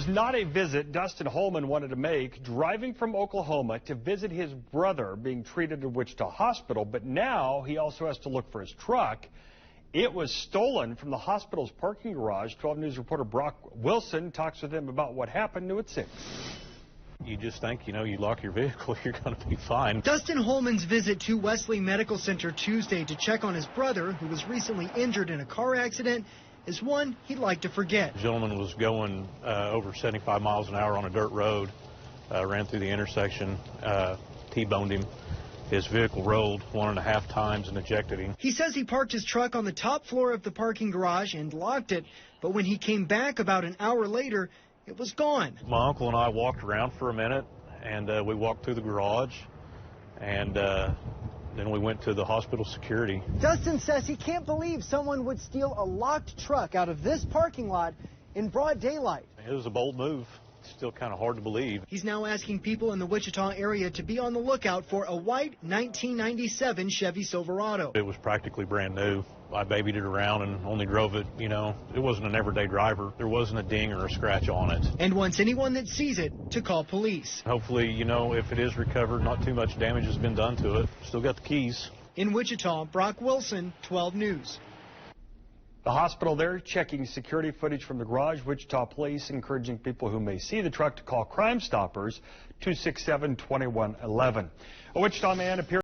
was not a visit Dustin Holman wanted to make, driving from Oklahoma to visit his brother being treated at Wichita Hospital, but now he also has to look for his truck. It was stolen from the hospital's parking garage. 12 News reporter Brock Wilson talks with him about what happened. New at 6. You just think, you lock your vehicle, you're going to be fine. Dustin Holman's visit to Wesley Medical Center Tuesday to check on his brother, who was recently injured in a car accident, is one he'd like to forget. The gentleman was going over 75 miles an hour on a dirt road, ran through the intersection, T-boned him. His vehicle rolled 1.5 times and ejected him. He says he parked his truck on the top floor of the parking garage and locked it, but when he came back about an hour later, it was gone. My uncle and I walked around for a minute, and we walked through the garage, and then we went to the hospital security. Dustin says he can't believe someone would steal a locked truck out of this parking lot in broad daylight. It was a bold move. It's still kind of hard to believe. He's now asking people in the Wichita area to be on the lookout for a white 1997 Chevy Silverado. It was practically brand new. I babied it around and only drove it, It wasn't an everyday driver. There wasn't a ding or a scratch on it. And wants anyone that sees it to call police. Hopefully, if it is recovered, not too much damage has been done to it. Still got the keys. In Wichita, Brock Wilson, 12 News. The hospital there checking security footage from the garage. Wichita police encouraging people who may see the truck to call Crime Stoppers 267-2111. A Wichita man appeared